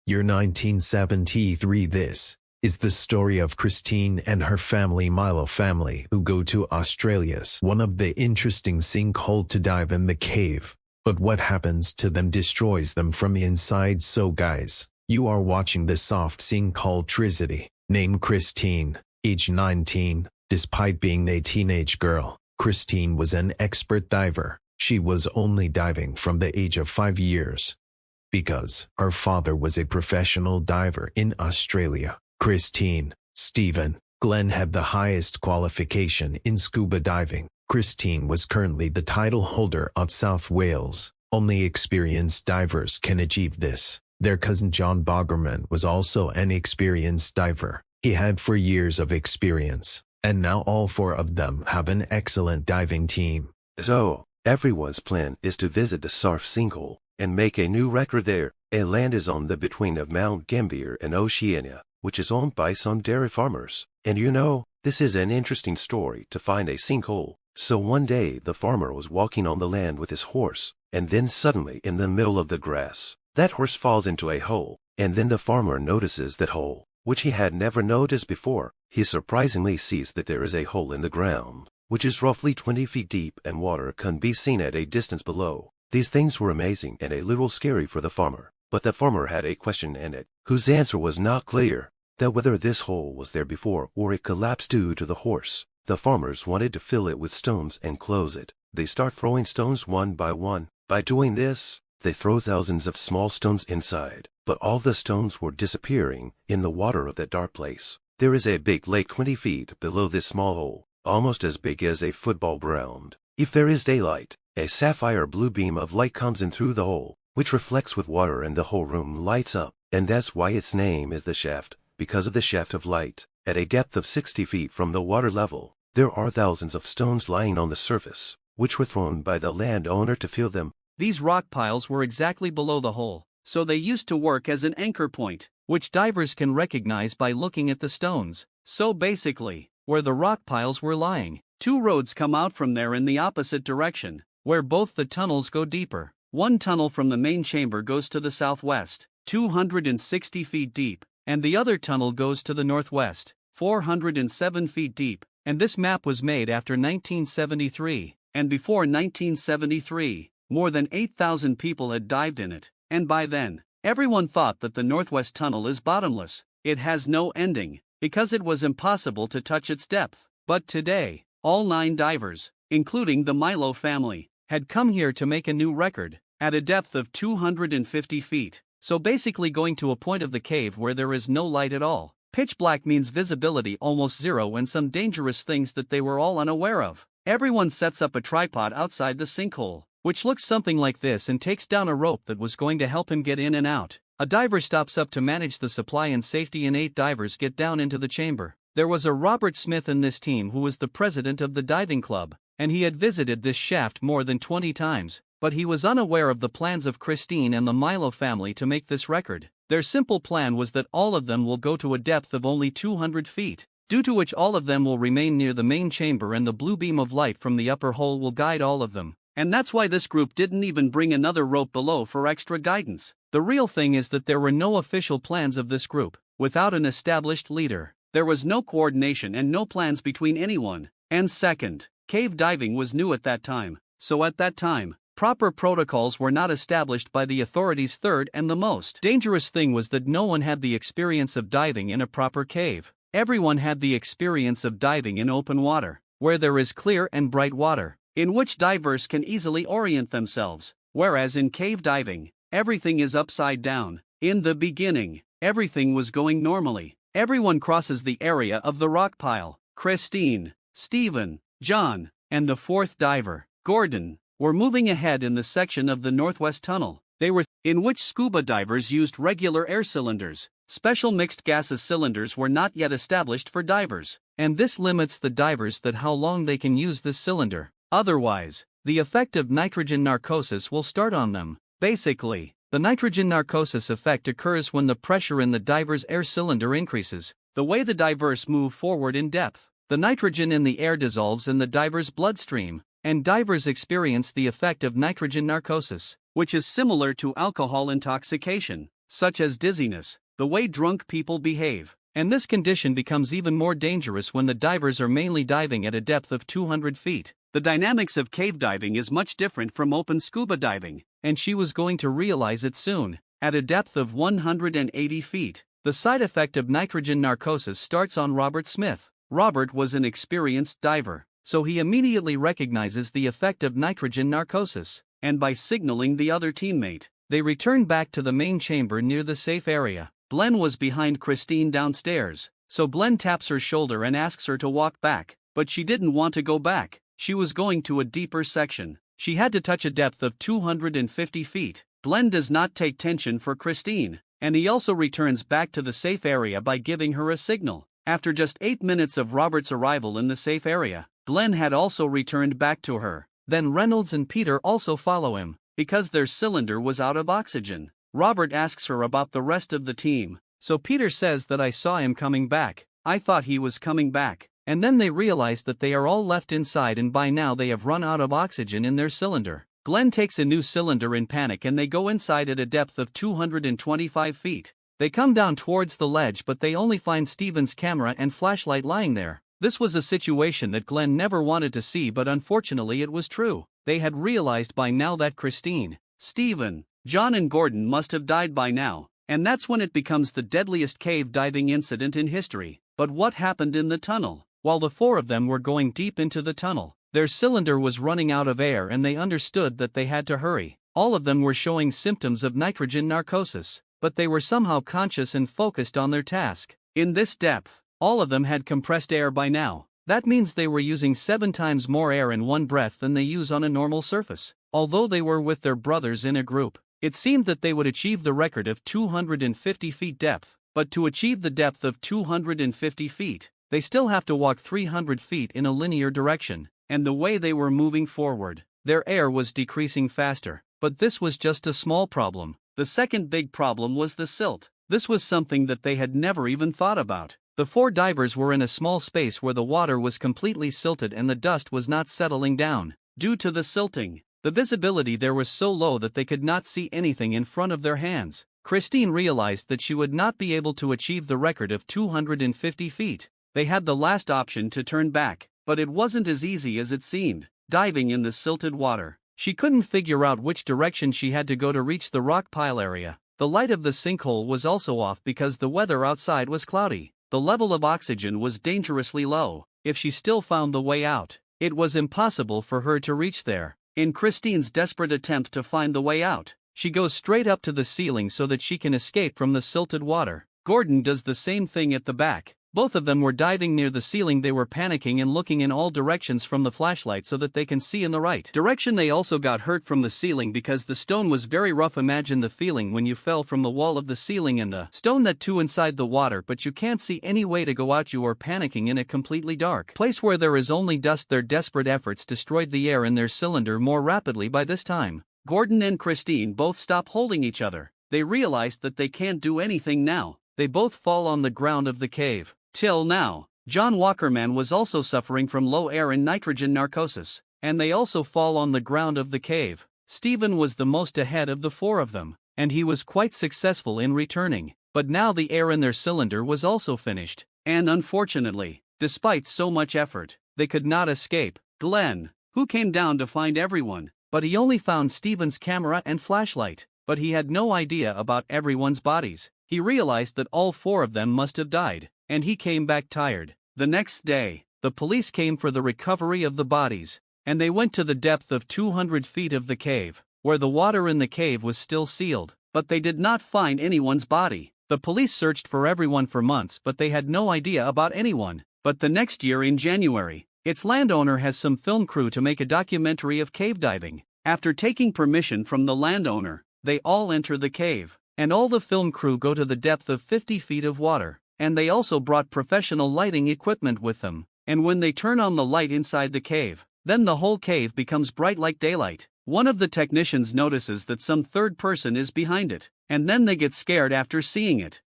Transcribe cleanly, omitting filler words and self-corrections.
Year 1973. This is the story of Christine and her family, Milo family, who go to Australia's one of the interesting sinkhole to dive in the cave. But what happens to them destroys them from inside. So guys, you are watching the soft sinkhole tragedy. Named Christine, age 19. Despite being a teenage girl, Christine was an expert diver. She was only diving from the age of 5 years, because her father was a professional diver in Australia. Christine, Stephen, Glenn had the highest qualification in scuba diving. Christine was currently the title holder of South Wales. Only experienced divers can achieve this. Their cousin John Bogerman was also an experienced diver. He had 4 years of experience, and now all 4 of them have an excellent diving team. So, everyone's plan is to visit the Surf Sinkhole and make a new record there. A land is on the between of Mount Gambier and Oceania, which is owned by some dairy farmers. And you know, this is an interesting story to find a sinkhole. So one day the farmer was walking on the land with his horse, and then suddenly in the middle of the grass, that horse falls into a hole, and then the farmer notices that hole, which he had never noticed before. He surprisingly sees that there is a hole in the ground, which is roughly 20 feet deep, and water can be seen at a distance below. These things were amazing and a little scary for the farmer, but the farmer had a question in it, whose answer was not clear, that whether this hole was there before or it collapsed due to the horse. The farmers wanted to fill it with stones and close it. They start throwing stones one by one. By doing this, they throw thousands of small stones inside, but all the stones were disappearing in the water of that dark place. There is a big lake 20 feet below this small hole, almost as big as a football ground. If there is daylight, a sapphire blue beam of light comes in through the hole, which reflects with water, and the whole room lights up. And that's why its name is the shaft, because of the shaft of light. At a depth of 60 feet from the water level, there are thousands of stones lying on the surface, which were thrown by the landowner to fill them. These rock piles were exactly below the hole, so they used to work as an anchor point, which divers can recognize by looking at the stones. So basically, where the rock piles were lying, 2 roads come out from there in the opposite direction, where both the tunnels go deeper. One tunnel from the main chamber goes to the southwest, 260 feet deep, and the other tunnel goes to the northwest, 407 feet deep. And this map was made after 1973, and before 1973, more than 8,000 people had dived in it, and by then, everyone thought that the northwest tunnel is bottomless. It has no ending, because it was impossible to touch its depth. But today, all 9 divers, including the Milo family, had come here to make a new record, at a depth of 250 feet, so basically going to a point of the cave where there is no light at all. Pitch black means visibility almost zero, and some dangerous things that they were all unaware of. Everyone sets up a tripod outside the sinkhole, which looks something like this, and takes down a rope that was going to help him get in and out. A diver stops up to manage the supply and safety, and 8 divers get down into the chamber. There was a Robert Smith in this team who was the president of the diving club, and he had visited this shaft more than 20 times, but he was unaware of the plans of Christine and the Milo family to make this record. Their simple plan was that all of them will go to a depth of only 200 feet, due to which all of them will remain near the main chamber, and the blue beam of light from the upper hole will guide all of them. And that's why this group didn't even bring another rope below for extra guidance. The real thing is that there were no official plans of this group. Without an established leader, there was no coordination and no plans between anyone. And second, cave diving was new at that time, so at that time, proper protocols were not established by the authorities. Third, and the most dangerous thing, was that no one had the experience of diving in a proper cave. Everyone had the experience of diving in open water, where there is clear and bright water, in which divers can easily orient themselves, whereas in cave diving, everything is upside down. In the beginning, everything was going normally. Everyone crosses the area of the rock pile. Christine, Stephen, John, and the 4th diver, Gordon, were moving ahead in the section of the northwest tunnel, in which scuba divers used regular air cylinders. Special mixed gases cylinders were not yet established for divers, and this limits the divers that how long they can use this cylinder. Otherwise, the effect of nitrogen narcosis will start on them. Basically, the nitrogen narcosis effect occurs when the pressure in the diver's air cylinder increases. The way the divers move forward in depth, the nitrogen in the air dissolves in the diver's bloodstream, and divers experience the effect of nitrogen narcosis, which is similar to alcohol intoxication. such as dizziness, the way drunk people behave. And this condition becomes even more dangerous when the divers are mainly diving at a depth of 200 feet. The dynamics of cave diving is much different from open scuba diving, and she was going to realize it soon. At a depth of 180 feet, the side effect of nitrogen narcosis starts on Robert Smith. Robert was an experienced diver, so he immediately recognizes the effect of nitrogen narcosis, and by signaling the other teammate, they return back to the main chamber near the safe area. Glenn was behind Christine downstairs, so Glenn taps her shoulder and asks her to walk back, but she didn't want to go back. She was going to a deeper section. She had to touch a depth of 250 feet. Glenn does not take tension for Christine, and he also returns back to the safe area by giving her a signal. After just 8 minutes of Robert's arrival in the safe area, Glenn had also returned back to her. Then Reynolds and Peter also follow him, because their cylinder was out of oxygen. Robert asks her about the rest of the team, so Peter says that I saw him coming back. I thought he was coming back. And then they realize that they are all left inside and by now they have run out of oxygen in their cylinder. Glenn takes a new cylinder in panic and they go inside at a depth of 225 feet. They come down towards the ledge but they only find Steven's camera and flashlight lying there. This was a situation that Glenn never wanted to see, but unfortunately it was true. They had realized by now that Christine, Steven, John and Gordon must have died by now, and that's when it becomes the deadliest cave diving incident in history. But what happened in the tunnel? While the four of them were going deep into the tunnel, their cylinder was running out of air and they understood that they had to hurry. All of them were showing symptoms of nitrogen narcosis, but they were somehow conscious and focused on their task. In this depth, all of them had compressed air by now. That means they were using 7 times more air in one breath than they use on a normal surface. Although they were with their brothers in a group, it seemed that they would achieve the record of 250 feet depth, but to achieve the depth of 250 feet, they still have to walk 300 feet in a linear direction, and the way they were moving forward, their air was decreasing faster. But this was just a small problem. The second big problem was the silt. This was something that they had never even thought about. The 4 divers were in a small space where the water was completely silted and the dust was not settling down. Due to the silting, the visibility there was so low that they could not see anything in front of their hands. Christine realized that she would not be able to achieve the record of 250 feet. They had the last option to turn back, but it wasn't as easy as it seemed. Diving in the silted water, she couldn't figure out which direction she had to go to reach the rock pile area. The light of the sinkhole was also off because the weather outside was cloudy. The level of oxygen was dangerously low. If she still found the way out, it was impossible for her to reach there. In Christine's desperate attempt to find the way out, she goes straight up to the ceiling so that she can escape from the silted water. Gordon does the same thing at the back. Both of them were diving near the ceiling. They were panicking and looking in all directions from the flashlight so that they can see in the right direction. They also got hurt from the ceiling because the stone was very rough. Imagine the feeling when you fell from the wall of the ceiling and the stone that too inside the water, but you can't see any way to go out. You are panicking in a completely dark place where there is only dust. Their desperate efforts destroyed the air in their cylinder more rapidly. By this time, Gordon and Christine both stop holding each other. They realized that they can't do anything now. They both fall on the ground of the cave. Till now, John Walkerman was also suffering from low air and nitrogen narcosis, and they also fall on the ground of the cave. Steven was the most ahead of the 4 of them, and he was quite successful in returning, but now the air in their cylinder was also finished, and unfortunately, despite so much effort, they could not escape. Glenn, who came down to find everyone, but he only found Steven's camera and flashlight, but he had no idea about everyone's bodies. He realized that all 4 of them must have died, and he came back tired. The next day, the police came for the recovery of the bodies, and they went to the depth of 200 feet of the cave, where the water in the cave was still sealed, but they did not find anyone's body. The police searched for everyone for months, but they had no idea about anyone. But the next year in January, its landowner has some film crew to make a documentary of cave diving. After taking permission from the landowner, they all enter the cave, and all the film crew go to the depth of 50 feet of water. And they also brought professional lighting equipment with them. And when they turn on the light inside the cave, then the whole cave becomes bright like daylight. One of the technicians notices that some third person is behind it, and then they get scared after seeing it.